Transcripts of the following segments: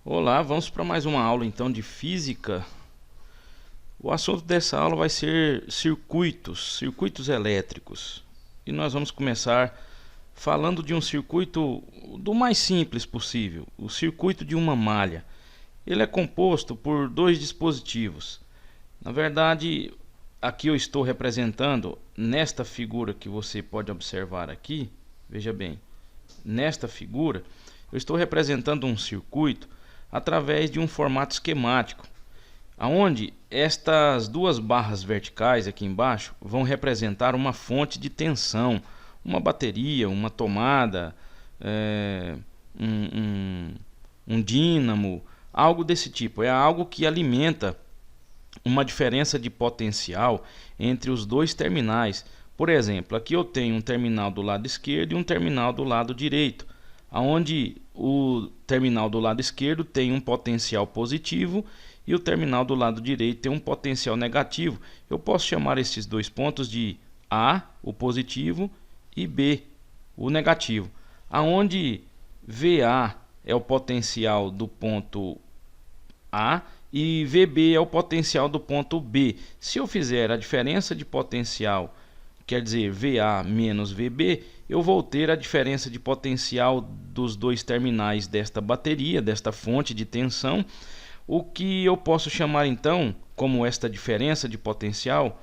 Olá, vamos para mais uma aula então de física. O assunto dessa aula vai ser circuitos elétricos. E nós vamos começar falando de um circuito do mais simples possível, o circuito de uma malha. Ele é composto por dois dispositivos. Na verdade, aqui eu estou representando nesta figura que você pode observar aqui, veja bem, nesta figura, eu estou representando um circuito através de um formato esquemático, aonde estas duas barras verticais aqui embaixo vão representar uma fonte de tensão, uma bateria, uma tomada, um, um, um dínamo, algo desse tipo. É algo que alimenta uma diferença de potencial entre os dois terminais. Por exemplo, aqui eu tenho um terminal do lado esquerdo e um terminal do lado direito, onde o terminal do lado esquerdo tem um potencial positivo e o terminal do lado direito tem um potencial negativo. Eu posso chamar esses dois pontos de A, o positivo, e B, o negativo, aonde VA é o potencial do ponto A e VB é o potencial do ponto B. Se eu fizer a diferença de potencial, quer dizer, VA menos VB, eu vou ter a diferença de potencial dos dois terminais desta bateria, desta fonte de tensão, o que eu posso chamar então, como esta diferença de potencial,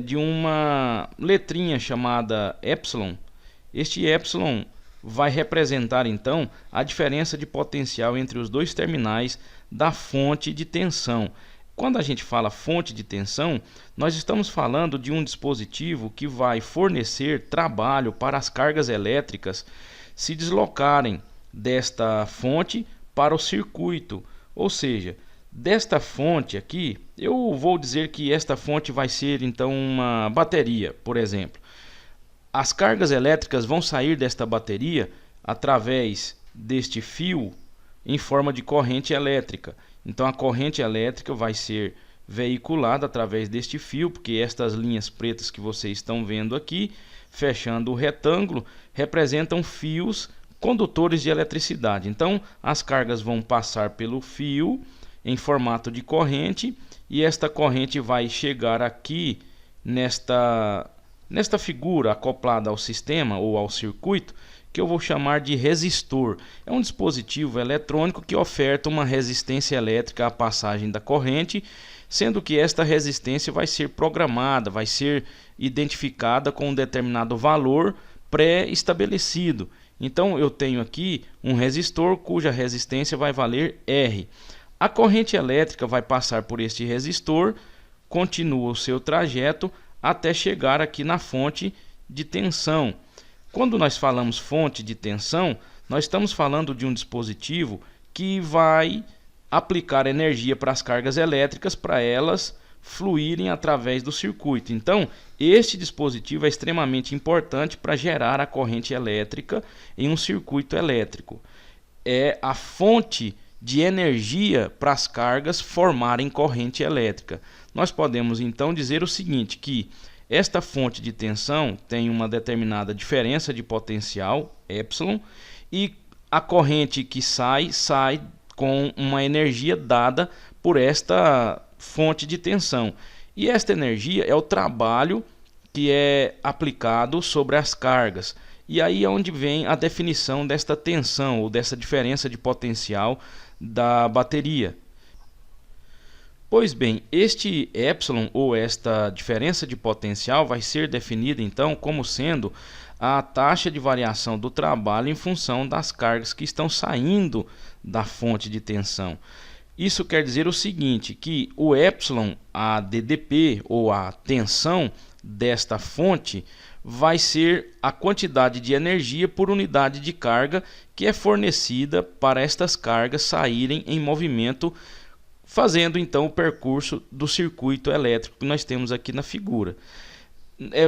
de uma letrinha chamada epsilon. Este epsilon vai representar então a diferença de potencial entre os dois terminais da fonte de tensão. Quando a gente fala fonte de tensão, nós estamos falando de um dispositivo que vai fornecer trabalho para as cargas elétricas se deslocarem desta fonte para o circuito. Ou seja, desta fonte aqui, eu vou dizer que esta fonte vai ser então uma bateria, por exemplo. As cargas elétricas vão sair desta bateria através deste fio em forma de corrente elétrica. Então a corrente elétrica vai ser veiculada através deste fio, porque estas linhas pretas que vocês estão vendo aqui, fechando o retângulo, representam fios condutores de eletricidade. Então as cargas vão passar pelo fio em formato de corrente e esta corrente vai chegar aqui nesta figura acoplada ao sistema ou ao circuito, que eu vou chamar de resistor. É um dispositivo eletrônico que oferta uma resistência elétrica à passagem da corrente, sendo que esta resistência vai ser programada, vai ser identificada com um determinado valor pré-estabelecido. Então eu tenho aqui um resistor cuja resistência vai valer R. A corrente elétrica vai passar por este resistor, continua o seu trajeto até chegar aqui na fonte de tensão. Quando nós falamos fonte de tensão, nós estamos falando de um dispositivo que vai aplicar energia para as cargas elétricas para elas fluírem através do circuito. Então, este dispositivo é extremamente importante para gerar a corrente elétrica em um circuito elétrico. É a fonte de energia para as cargas formarem corrente elétrica. Nós podemos então dizer o seguinte, que esta fonte de tensão tem uma determinada diferença de potencial, epsilon, e a corrente que sai com uma energia dada por esta fonte de tensão. E esta energia é o trabalho que é aplicado sobre as cargas. E aí é onde vem a definição desta tensão ou dessa diferença de potencial da bateria. Pois bem, este epsilon ou esta diferença de potencial vai ser definida então como sendo a taxa de variação do trabalho em função das cargas que estão saindo da fonte de tensão. Isso quer dizer o seguinte, que o epsilon, a DDP ou a tensão desta fonte vai ser a quantidade de energia por unidade de carga que é fornecida para estas cargas saírem em movimento, fazendo então o percurso do circuito elétrico que nós temos aqui na figura.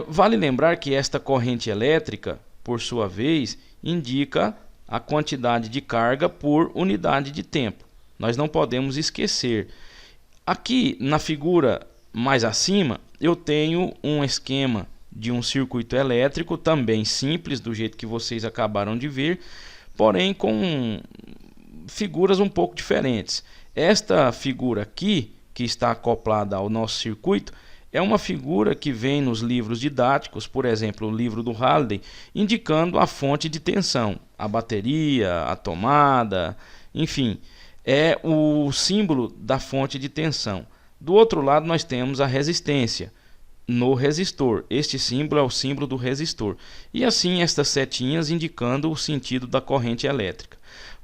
Vale lembrar que esta corrente elétrica, por sua vez, indica a quantidade de carga por unidade de tempo. Nós não podemos esquecer. Aqui na figura mais acima, eu tenho um esquema de um circuito elétrico, também simples, do jeito que vocês acabaram de ver, porém com figuras um pouco diferentes. Esta figura aqui, que está acoplada ao nosso circuito, é uma figura que vem nos livros didáticos, por exemplo, o livro do Halliday, indicando a fonte de tensão, a bateria, a tomada, enfim, é o símbolo da fonte de tensão. Do outro lado nós temos a resistência no resistor. Este símbolo é o símbolo do resistor. E assim estas setinhas indicando o sentido da corrente elétrica.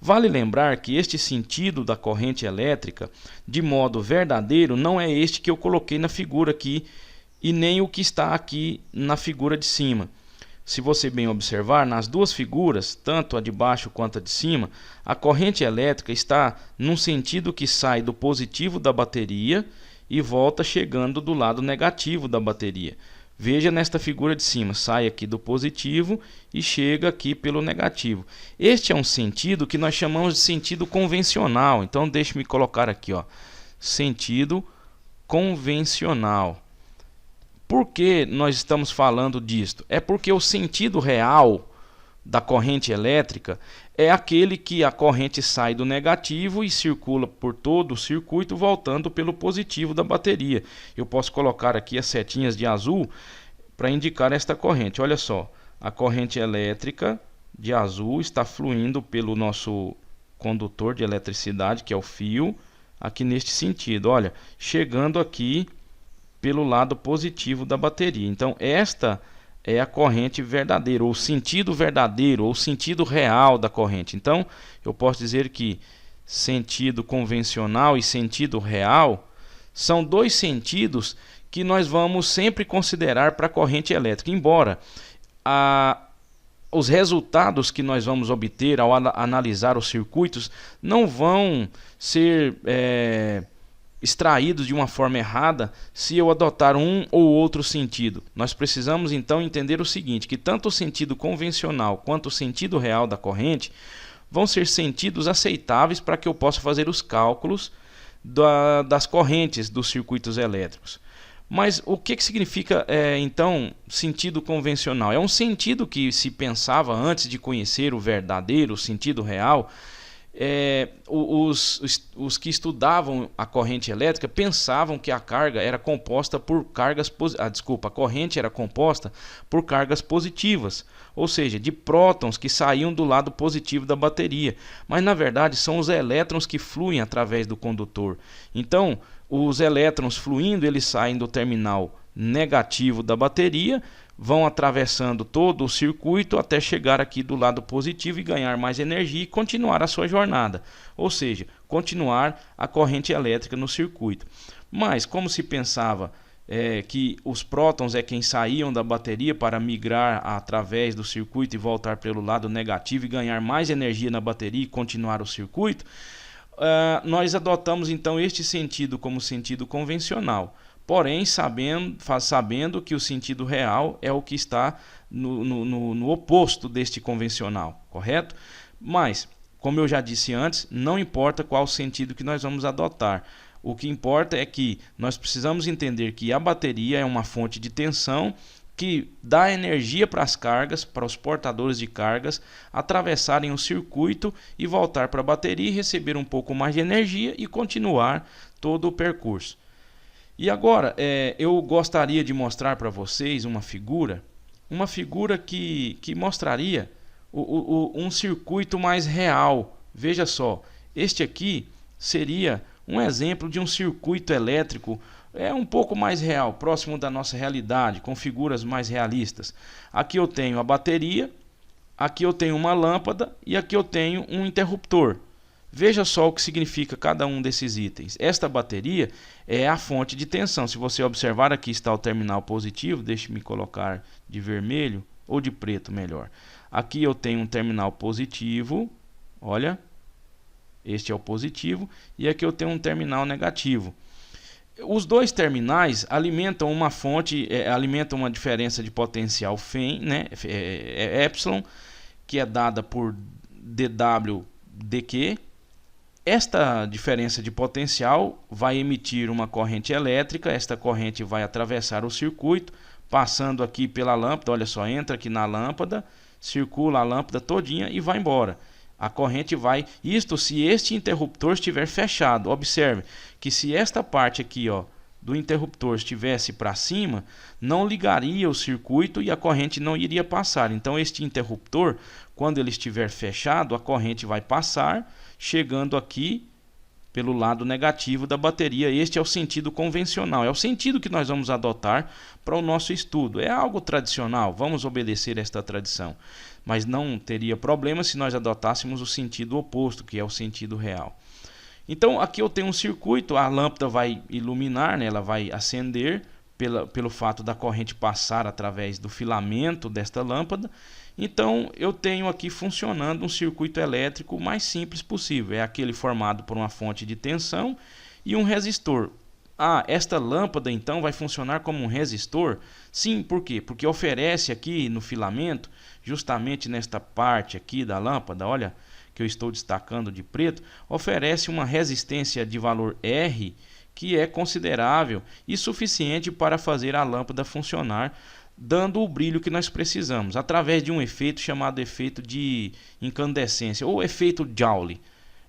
Vale lembrar que este sentido da corrente elétrica, de modo verdadeiro, não é este que eu coloquei na figura aqui e nem o que está aqui na figura de cima. Se você bem observar, nas duas figuras, tanto a de baixo quanto a de cima, a corrente elétrica está num sentido que sai do positivo da bateria e volta chegando do lado negativo da bateria. Veja nesta figura de cima, sai aqui do positivo e chega aqui pelo negativo. Este é um sentido que nós chamamos de sentido convencional. Então deixe-me colocar aqui, ó, sentido convencional. Por que nós estamos falando disto? É porque o sentido real da corrente elétrica é aquele que a corrente sai do negativo e circula por todo o circuito, voltando pelo positivo da bateria. Eu posso colocar aqui as setinhas de azul para indicar esta corrente. Olha só, a corrente elétrica de azul está fluindo pelo nosso condutor de eletricidade, que é o fio, aqui neste sentido, olha, chegando aqui pelo lado positivo da bateria. Então esta é a corrente verdadeira, ou sentido verdadeiro, ou sentido real da corrente. Então eu posso dizer que sentido convencional e sentido real são dois sentidos que nós vamos sempre considerar para a corrente elétrica, embora os resultados que nós vamos obter ao analisar os circuitos não vão ser extraídos de uma forma errada se eu adotar um ou outro sentido. Nós precisamos então entender o seguinte, que tanto o sentido convencional quanto o sentido real da corrente vão ser sentidos aceitáveis para que eu possa fazer os cálculos das correntes dos circuitos elétricos. Mas o que significa então sentido convencional? É um sentido que se pensava antes de conhecer o verdadeiro, o sentido real. Os que estudavam a corrente elétrica pensavam que a carga era composta por cargas a corrente era composta por cargas positivas, ou seja, de prótons que saíam do lado positivo da bateria, mas na verdade são os elétrons que fluem através do condutor. Então, os elétrons fluindo, eles saem do terminal negativo da bateria, vão atravessando todo o circuito até chegar aqui do lado positivo e ganhar mais energia e continuar a sua jornada, ou seja, continuar a corrente elétrica no circuito. Mas como se pensava que os prótons é quem saíam da bateria para migrar através do circuito e voltar pelo lado negativo e ganhar mais energia na bateria e continuar o circuito, nós adotamos então este sentido como sentido convencional. Porém, sabendo que o sentido real é o que está no oposto deste convencional, correto? Mas, como eu já disse antes, não importa qual sentido que nós vamos adotar. O que importa é que nós precisamos entender que a bateria é uma fonte de tensão que dá energia para as cargas, para os portadores de cargas, atravessarem o circuito e voltar para a bateria e receber um pouco mais de energia e continuar todo o percurso. E agora eu gostaria de mostrar para vocês uma figura que mostraria um circuito mais real. Veja só, este aqui seria um exemplo de um circuito elétrico um pouco mais real, próximo da nossa realidade, com figuras mais realistas. Aqui eu tenho a bateria, aqui eu tenho uma lâmpada e aqui eu tenho um interruptor. Veja só o que significa cada um desses itens. Esta bateria é a fonte de tensão. Se você observar, aqui está o terminal positivo. Deixe-me colocar de vermelho ou de preto, melhor. Aqui eu tenho um terminal positivo. Olha, este é o positivo. E aqui eu tenho um terminal negativo. Os dois terminais alimentam uma fonte, alimentam uma diferença de potencial Φ, né? Epsilon, que é dada por dW dQ. Esta diferença de potencial vai emitir uma corrente elétrica. Esta corrente vai atravessar o circuito, passando aqui pela lâmpada. Olha só, entra aqui na lâmpada, circula a lâmpada todinha e vai embora. A corrente vai, isto se este interruptor estiver fechado. Observe que se esta parte aqui, ó, do interruptor estivesse para cima, não ligaria o circuito e a corrente não iria passar. Então este interruptor, quando ele estiver fechado, a corrente vai passar, chegando aqui pelo lado negativo da bateria. Este é o sentido convencional, é o sentido que nós vamos adotar para o nosso estudo. É algo tradicional, vamos obedecer esta tradição, mas não teria problema se nós adotássemos o sentido oposto, que é o sentido real. Então aqui eu tenho um circuito, a lâmpada vai iluminar, né? Ela vai acender pelo fato da corrente passar através do filamento desta lâmpada. Então eu tenho aqui funcionando um circuito elétrico mais simples possível. É aquele formado por uma fonte de tensão e um resistor. Esta lâmpada então vai funcionar como um resistor? Sim, por quê? Porque oferece aqui no filamento, justamente nesta parte aqui da lâmpada, olha, que eu estou destacando de preto, oferece uma resistência de valor R que é considerável e suficiente para fazer a lâmpada funcionar, dando o brilho que nós precisamos, através de um efeito chamado efeito de incandescência, ou efeito Joule.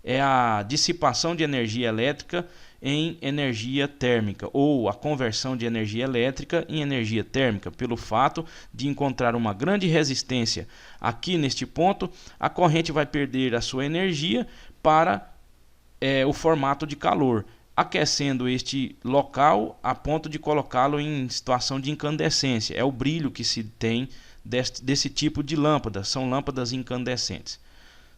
É a dissipação de energia elétrica em energia térmica, ou a conversão de energia elétrica em energia térmica. Pelo fato de encontrar uma grande resistência aqui neste ponto, a corrente vai perder a sua energia para o formato de calor, aquecendo este local a ponto de colocá-lo em situação de incandescência. É o brilho que se tem desse tipo de lâmpada, são lâmpadas incandescentes.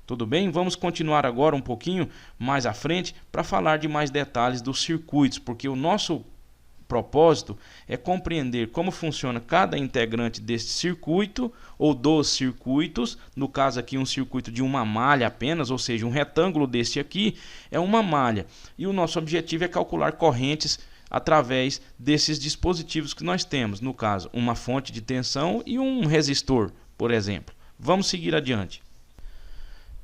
Tudo bem? Vamos continuar agora um pouquinho mais à frente para falar de mais detalhes dos circuitos, porque o nosso propósito é compreender como funciona cada integrante deste circuito ou dos circuitos. No caso aqui um circuito de uma malha apenas, ou seja, um retângulo deste aqui é uma malha. E o nosso objetivo é calcular correntes através desses dispositivos que nós temos. No caso, uma fonte de tensão e um resistor, por exemplo. Vamos seguir adiante.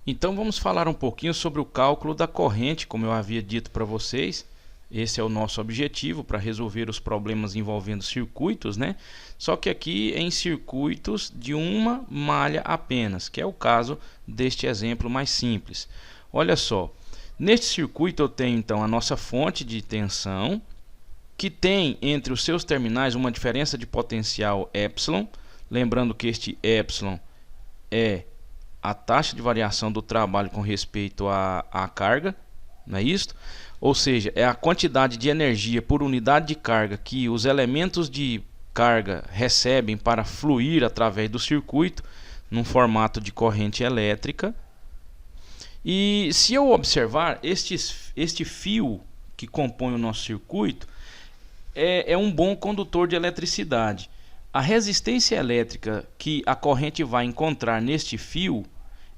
Então vamos falar um pouquinho sobre o cálculo da corrente, como eu havia dito para vocês. Esse é o nosso objetivo para resolver os problemas envolvendo circuitos, né? Só que aqui em circuitos de uma malha apenas, que é o caso deste exemplo mais simples. Olha só, neste circuito eu tenho então a nossa fonte de tensão, que tem entre os seus terminais uma diferença de potencial epsilon. Lembrando que este epsilon é a taxa de variação do trabalho com respeito à carga, não é isso? Ou seja, é a quantidade de energia por unidade de carga que os elementos de carga recebem para fluir através do circuito num formato de corrente elétrica. E se eu observar, este fio que compõe o nosso circuito é um bom condutor de eletricidade. A resistência elétrica que a corrente vai encontrar neste fio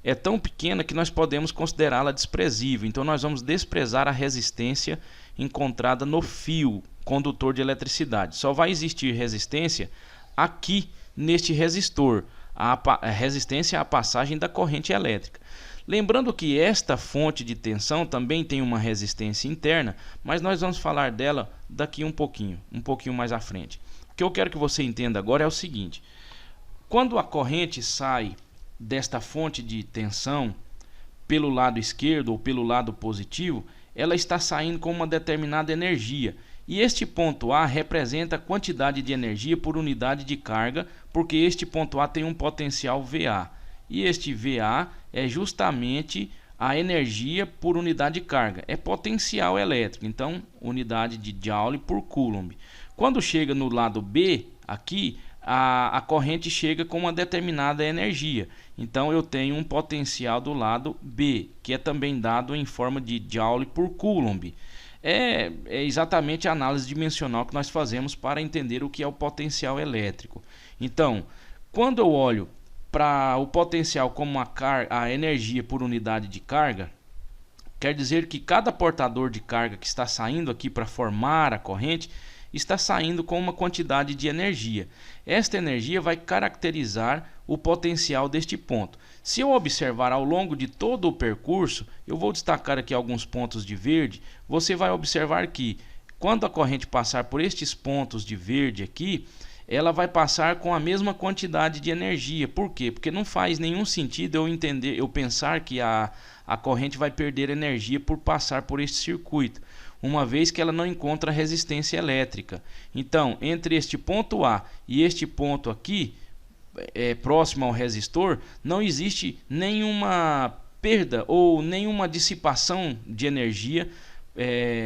é tão pequena que nós podemos considerá-la desprezível. Então nós vamos desprezar a resistência encontrada no fio condutor de eletricidade. Só vai existir resistência aqui neste resistor, a resistência à passagem da corrente elétrica. Lembrando que esta fonte de tensão também tem uma resistência interna, mas nós vamos falar dela daqui um pouquinho mais à frente. O que eu quero que você entenda agora é o seguinte: quando a corrente sai desta fonte de tensão pelo lado esquerdo ou pelo lado positivo, ela está saindo com uma determinada energia. E este ponto A representa a quantidade de energia por unidade de carga, porque este ponto A tem um potencial VA. E este VA é justamente a energia por unidade de carga. É potencial elétrico, então unidade de Joule por Coulomb. Quando chega no lado B, aqui, a corrente chega com uma determinada energia. Então eu tenho um potencial do lado B, que é também dado em forma de Joule por Coulomb. É exatamente a análise dimensional que nós fazemos para entender o que é o potencial elétrico. Então, quando eu olho para o potencial como a energia por unidade de carga, quer dizer que cada portador de carga que está saindo aqui para formar a corrente está saindo com uma quantidade de energia. Esta energia vai caracterizar o potencial deste ponto. Se eu observar ao longo de todo o percurso, eu vou destacar aqui alguns pontos de verde, você vai observar que quando a corrente passar por estes pontos de verde aqui, ela vai passar com a mesma quantidade de energia. Por quê? Porque não faz nenhum sentido eu pensar que a corrente vai perder energia por passar por este circuito, uma vez que ela não encontra resistência elétrica. Então, entre este ponto A e este ponto aqui, próximo ao resistor, não existe nenhuma perda ou nenhuma dissipação de energia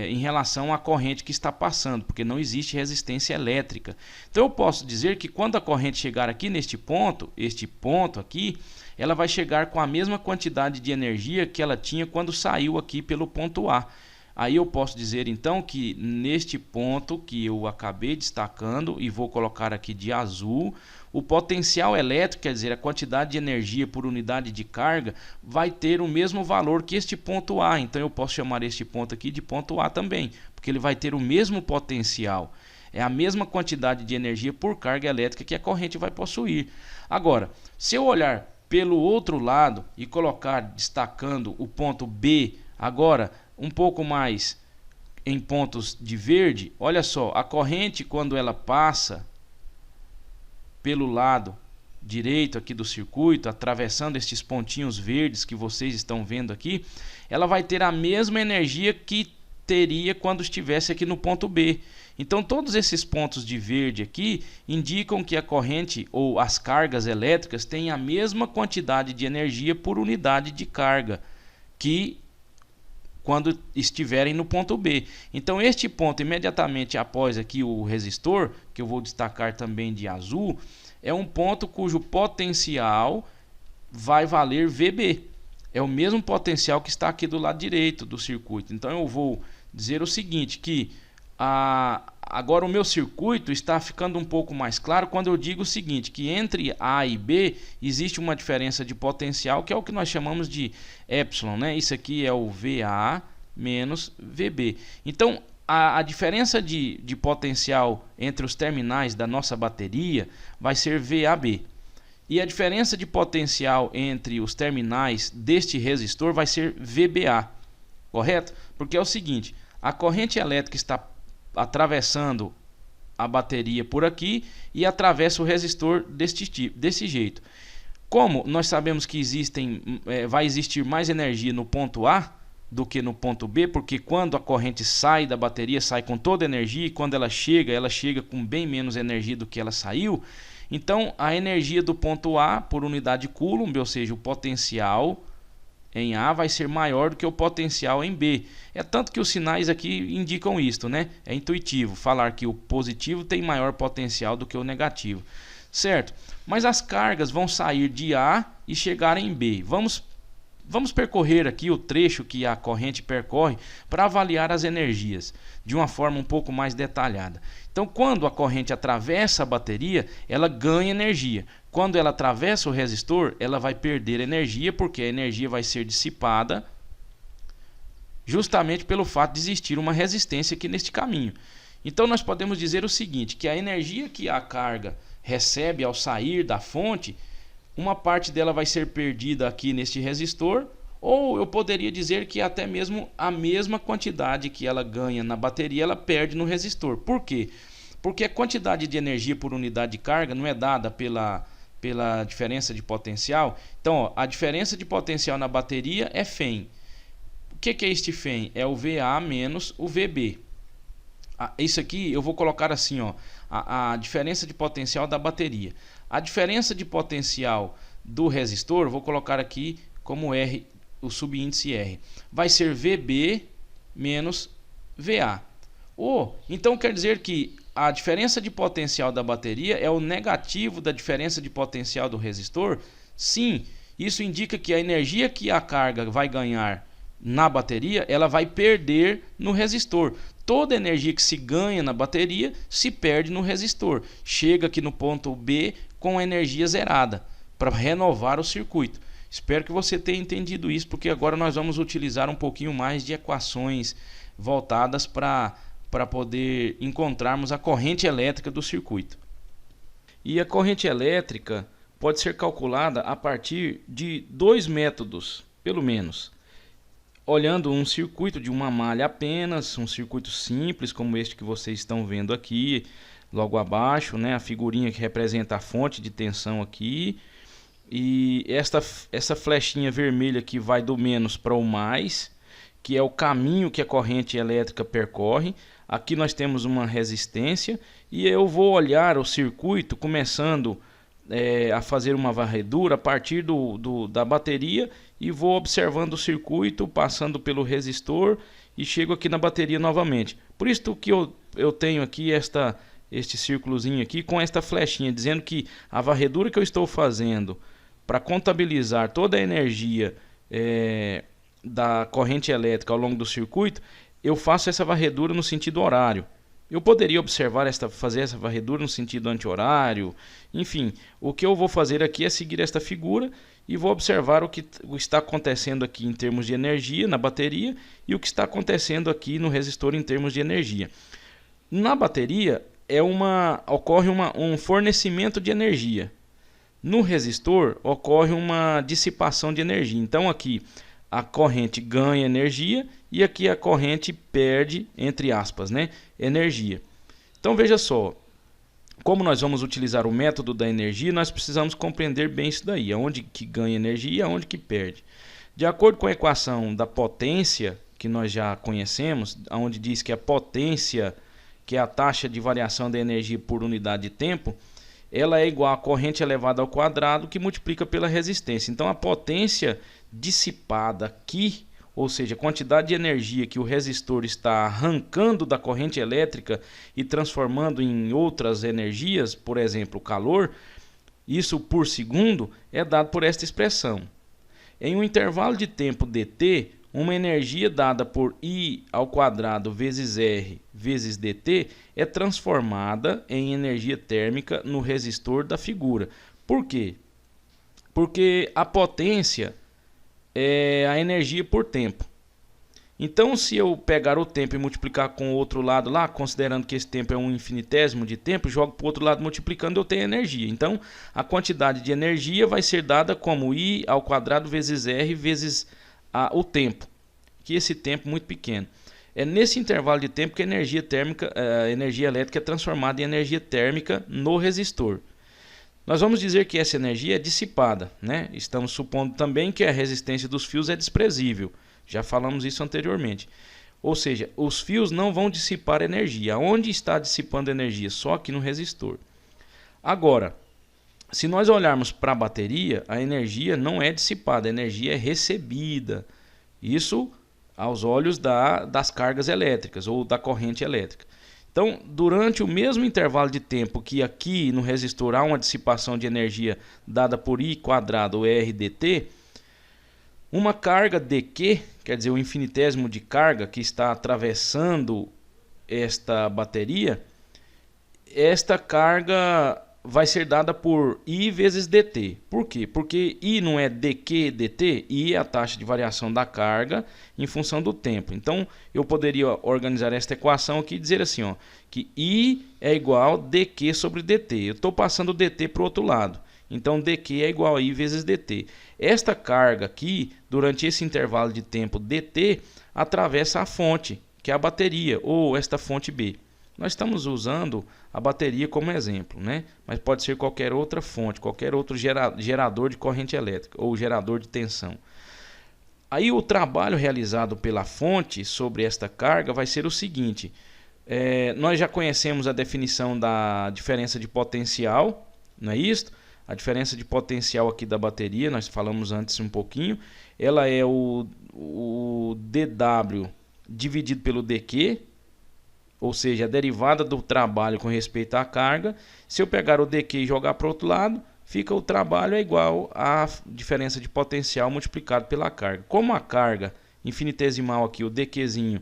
em relação à corrente que está passando, porque não existe resistência elétrica. Então eu posso dizer que quando a corrente chegar aqui neste ponto, este ponto aqui, ela vai chegar com a mesma quantidade de energia que ela tinha quando saiu aqui pelo ponto A. Aí eu posso dizer então que neste ponto que eu acabei destacando e vou colocar aqui de azul, o potencial elétrico, quer dizer, a quantidade de energia por unidade de carga, vai ter o mesmo valor que este ponto A. Então eu posso chamar este ponto aqui de ponto A também, porque ele vai ter o mesmo potencial. É a mesma quantidade de energia por carga elétrica que a corrente vai possuir. Agora, se eu olhar pelo outro lado e colocar destacando o ponto B, agora um pouco mais em pontos de verde, olha só, a corrente quando ela passa pelo lado direito aqui do circuito, atravessando estes pontinhos verdes que vocês estão vendo aqui, ela vai ter a mesma energia que teria quando estivesse aqui no ponto B. Então todos esses pontos de verde aqui indicam que a corrente ou as cargas elétricas têm a mesma quantidade de energia por unidade de carga que quando estiverem no ponto B. Então este ponto imediatamente após aqui o resistor, que eu vou destacar também de azul, é um ponto cujo potencial vai valer VB. É o mesmo potencial que está aqui do lado direito do circuito. Então eu vou dizer o seguinte, que agora o meu circuito está ficando um pouco mais claro quando eu digo o seguinte, que entre A e B existe uma diferença de potencial que é o que nós chamamos de epsilon, né? Isso aqui é o VA menos VB. Então a diferença de potencial entre os terminais da nossa bateria vai ser VAB. E a diferença de potencial entre os terminais deste resistor vai ser VBA, correto? Porque é o seguinte, a corrente elétrica está atravessando a bateria por aqui e atravessa o resistor desse jeito. Como nós sabemos que vai existir mais energia no ponto A do que no ponto B, porque quando a corrente sai da bateria, sai com toda a energia, e quando ela chega com bem menos energia do que ela saiu. Então a energia do ponto A por unidade de Coulomb, ou seja, o potencial em A vai ser maior do que o potencial em B. É tanto que os sinais aqui indicam isto, né? É intuitivo falar que o positivo tem maior potencial do que o negativo, certo? Mas as cargas vão sair de A e chegar em B. Vamos percorrer aqui o trecho que a corrente percorre para avaliar as energias de uma forma um pouco mais detalhada. Então, quando a corrente atravessa a bateria, ela ganha energia. Quando ela atravessa o resistor, ela vai perder energia, porque a energia vai ser dissipada justamente pelo fato de existir uma resistência aqui neste caminho. Então, nós podemos dizer o seguinte, que a energia que a carga recebe ao sair da fonte, uma parte dela vai ser perdida aqui neste resistor, ou eu poderia dizer que até mesmo a mesma quantidade que ela ganha na bateria, ela perde no resistor. Por quê? Porque a quantidade de energia por unidade de carga não é dada pela diferença de potencial. Então, ó, a diferença de potencial na bateria é Φ. O que é este Φ? É o VA menos o VB. Isso aqui eu vou colocar assim, ó, a diferença de potencial da bateria. A diferença de potencial do resistor, vou colocar aqui como R, o subíndice R, vai ser VB menos VA. Então quer dizer que a diferença de potencial da bateria é o negativo da diferença de potencial do resistor? Sim, isso indica que a energia que a carga vai ganhar na bateria, ela vai perder no resistor. Toda energia que se ganha na bateria se perde no resistor. Chega aqui no ponto B com energia zerada para renovar o circuito. Espero que você tenha entendido isso, porque agora nós vamos utilizar um pouquinho mais de equações voltadas para poder encontrarmos a corrente elétrica do circuito. E a corrente elétrica pode ser calculada a partir de dois métodos, pelo menos. Olhando um circuito de uma malha apenas, um circuito simples como este que vocês estão vendo aqui, logo abaixo, né? A figurinha que representa a fonte de tensão aqui. E essa flechinha vermelha que vai do menos para o mais, que é o caminho que a corrente elétrica percorre. Aqui nós temos uma resistência e eu vou olhar o circuito começando a fazer uma varredura a partir da bateria e vou observando o circuito, passando pelo resistor e chego aqui na bateria novamente. Por isso que eu tenho aqui este círculozinho aqui com esta flechinha, dizendo que a varredura que eu estou fazendo para contabilizar toda a energia da corrente elétrica ao longo do circuito, eu faço essa varredura no sentido horário. Eu poderia fazer essa varredura no sentido anti-horário. Enfim, o que eu vou fazer aqui é seguir esta figura e vou observar o que está acontecendo aqui em termos de energia na bateria e o que está acontecendo aqui no resistor em termos de energia. Na bateria ocorre um fornecimento de energia. No resistor ocorre uma dissipação de energia. Então aqui a corrente ganha energia e aqui a corrente perde, entre aspas, né, energia. Então veja só, como nós vamos utilizar o método da energia, nós precisamos compreender bem isso daí, aonde que ganha energia e aonde que perde. De acordo com a equação da potência, que nós já conhecemos, onde diz que a potência, que é a taxa de variação da energia por unidade de tempo, ela é igual à corrente elevada ao quadrado que multiplica pela resistência. Então a potência dissipada aqui, ou seja, a quantidade de energia que o resistor está arrancando da corrente elétrica e transformando em outras energias, por exemplo, calor, isso por segundo é dado por esta expressão. Em um intervalo de tempo dt, uma energia dada por I ao quadrado vezes R vezes dt é transformada em energia térmica no resistor da figura. Por quê? Porque a potência é a energia por tempo. Então, se eu pegar o tempo e multiplicar com o outro lado lá, considerando que esse tempo é um infinitésimo de tempo, jogo para o outro lado multiplicando, eu tenho energia. Então, a quantidade de energia vai ser dada como I ao quadrado vezes R vezes o tempo, que esse tempo é muito pequeno. É nesse intervalo de tempo que a energia elétrica é transformada em energia térmica no resistor. Nós vamos dizer que essa energia é dissipada, né? Estamos supondo também que a resistência dos fios é desprezível. Já falamos isso anteriormente. Ou seja, os fios não vão dissipar energia. Onde está dissipando energia? Só aqui no resistor. Agora, se nós olharmos para a bateria, a energia não é dissipada, a energia é recebida. Isso aos olhos das cargas elétricas ou da corrente elétrica. Então, durante o mesmo intervalo de tempo que aqui no resistor há uma dissipação de energia dada por I quadrado R dt, uma carga dQ, quer dizer, o infinitésimo de carga que está atravessando esta bateria, esta carga vai ser dada por I vezes dt. Por quê? Porque I não é dQ dt, I é a taxa de variação da carga em função do tempo. Então, eu poderia organizar esta equação aqui e dizer assim, ó, que I é igual a dQ sobre dt. Eu estou passando o dt para o outro lado. Então, dQ é igual a I vezes dt. Esta carga aqui, durante esse intervalo de tempo dt, atravessa a fonte, que é a bateria, ou esta fonte B. Nós estamos usando a bateria como exemplo, né? Mas pode ser qualquer outra fonte, qualquer outro gerador de corrente elétrica ou gerador de tensão. Aí o trabalho realizado pela fonte sobre esta carga vai ser o seguinte. Nós já conhecemos a definição da diferença de potencial, não é isso? A diferença de potencial aqui da bateria, nós falamos antes um pouquinho. Ela é o dW dividido pelo dQ, ou seja, a derivada do trabalho com respeito à carga. Se eu pegar o dQ e jogar para o outro lado, fica o trabalho é igual à diferença de potencial multiplicado pela carga. Como a carga infinitesimal aqui, o dQzinho,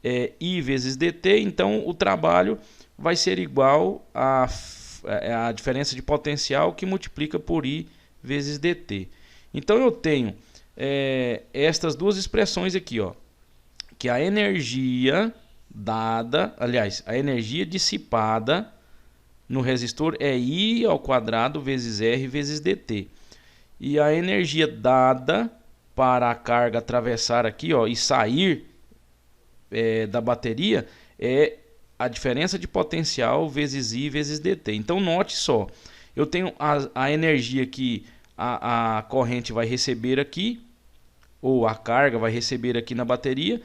é I vezes dt, então o trabalho vai ser igual a diferença de potencial que multiplica por I vezes dt. Então eu tenho estas duas expressões aqui, ó, que a energia dada, aliás, a energia dissipada no resistor é I ao quadrado vezes R vezes dt. E a energia dada para a carga atravessar aqui, ó, e sair da bateria é a diferença de potencial vezes I vezes dt. Então note só, eu tenho a energia que a corrente vai receber aqui, ou a carga vai receber aqui na bateria,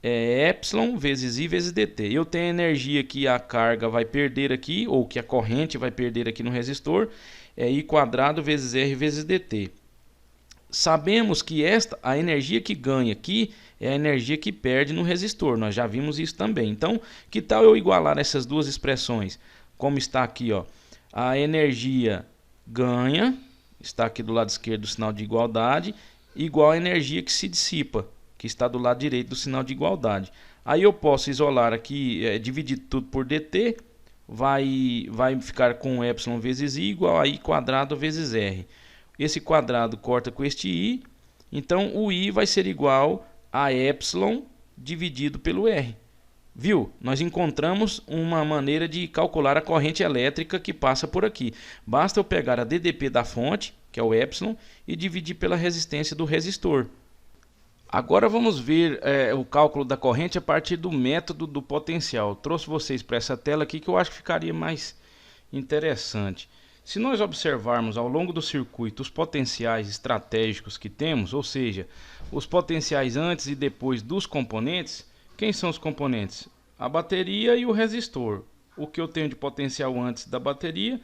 é epsilon vezes I vezes dt. Eu tenho a energia que a carga vai perder aqui, ou que a corrente vai perder aqui no resistor, é I quadrado vezes R vezes dt. Sabemos que a energia que ganha aqui é a energia que perde no resistor. Nós já vimos isso também. Então, que tal eu igualar essas duas expressões? Como está aqui, ó, a energia ganha, está aqui do lado esquerdo do sinal de igualdade, igual a energia que se dissipa, que está do lado direito do sinal de igualdade. Aí eu posso isolar aqui, dividir tudo por dt, vai ficar com epsilon vezes I igual a I quadrado vezes R. Esse quadrado corta com este I, então o I vai ser igual a epsilon dividido pelo R. Viu? Nós encontramos uma maneira de calcular a corrente elétrica que passa por aqui. Basta eu pegar a DDP da fonte, que é o epsilon, e dividir pela resistência do resistor. Agora vamos ver o cálculo da corrente a partir do método do potencial. Eu trouxe vocês para essa tela aqui que eu acho que ficaria mais interessante. Se nós observarmos ao longo do circuito os potenciais estratégicos que temos, ou seja, os potenciais antes e depois dos componentes, quem são os componentes? A bateria e o resistor. O que eu tenho de potencial antes da bateria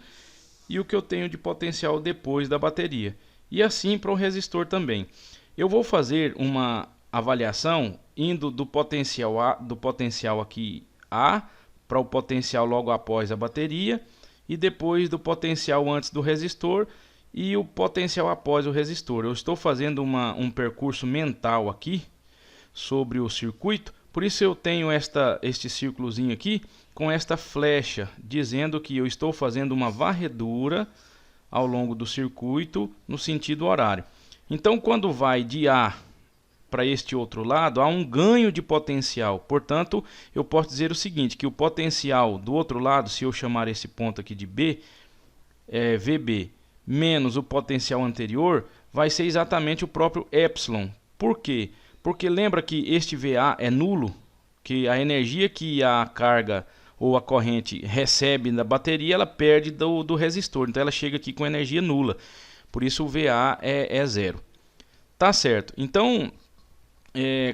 e o que eu tenho de potencial depois da bateria. E assim para o resistor também. Eu vou fazer uma avaliação indo do potencial aqui A para o potencial logo após a bateria, e depois do potencial antes do resistor e o potencial após o resistor. Eu estou fazendo um percurso mental aqui sobre o circuito, por isso eu tenho este círculozinho aqui com esta flecha, dizendo que eu estou fazendo uma varredura ao longo do circuito no sentido horário. Então, quando vai de A para este outro lado, há um ganho de potencial. Portanto, eu posso dizer o seguinte, que o potencial do outro lado, se eu chamar esse ponto aqui de B, VB, menos o potencial anterior, vai ser exatamente o próprio epsilon. Por quê? Porque lembra que este VA é nulo, que a energia que a carga ou a corrente recebe da bateria, ela perde do resistor. Então, ela chega aqui com energia nula. Por isso, o VA é zero. Tá certo. Então,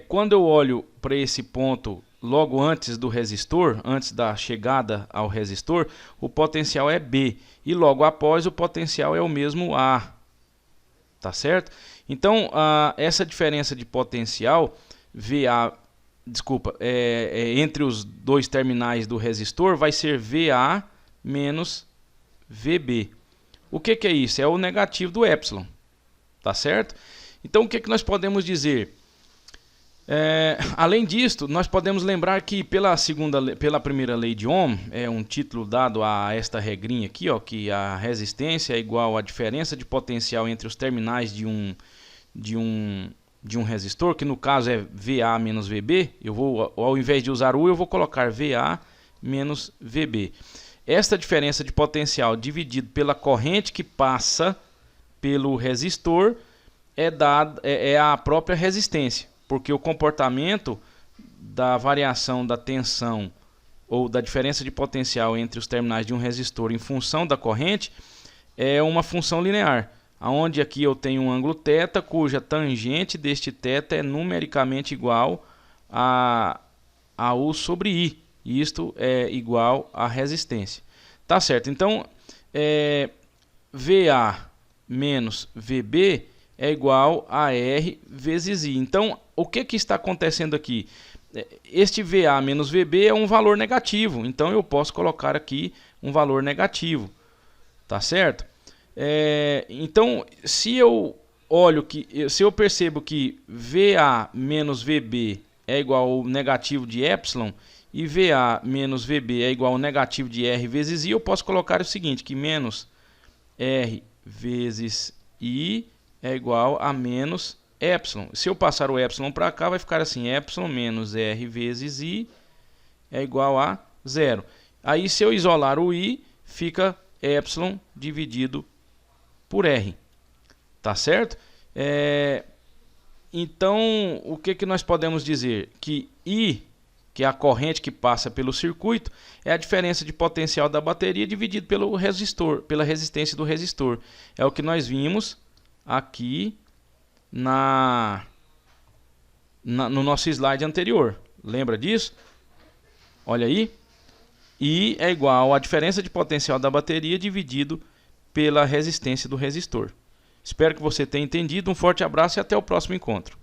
quando eu olho para esse ponto logo antes do resistor, antes da chegada ao resistor, o potencial é B. E logo após o potencial é o mesmo A. Tá certo? Então, essa diferença de potencial entre os dois terminais do resistor vai ser VA menos VB. O que é isso? É o negativo do epsilon. Tá certo? Então, o que nós podemos dizer? Além disto, nós podemos lembrar que pela primeira lei de Ohm, é um título dado a esta regrinha aqui, ó, que a resistência é igual à diferença de potencial entre os terminais de um resistor, que no caso é VA menos VB. Ao invés de usar U, eu vou colocar VA menos VB. Esta diferença de potencial dividido pela corrente que passa pelo resistor é a própria resistência, porque o comportamento da variação da tensão ou da diferença de potencial entre os terminais de um resistor em função da corrente é uma função linear, onde aqui eu tenho um ângulo θ, cuja tangente deste θ é numericamente igual a U sobre I. E isto é igual à resistência. Tá certo? Então, VA menos VB é igual a R vezes I. Então, o que está acontecendo aqui? Este VA menos VB é um valor negativo. Então, eu posso colocar aqui um valor negativo. Tá certo? Então, se eu percebo que VA menos VB é igual ao negativo de epsilon, e VA menos VB é igual ao negativo de R vezes I, eu posso colocar o seguinte, que menos R vezes I é igual a menos epsilon. Se eu passar o epsilon para cá, vai ficar assim, epsilon menos R vezes I é igual a zero. Aí, se eu isolar o I, fica epsilon dividido por R. Tá certo? Então, o que nós podemos dizer? Que I que é a corrente que passa pelo circuito, é a diferença de potencial da bateria dividido pelo resistor, pela resistência do resistor. É o que nós vimos aqui no nosso slide anterior. Lembra disso? Olha aí. I é igual à diferença de potencial da bateria dividido pela resistência do resistor. Espero que você tenha entendido. Um forte abraço e até o próximo encontro.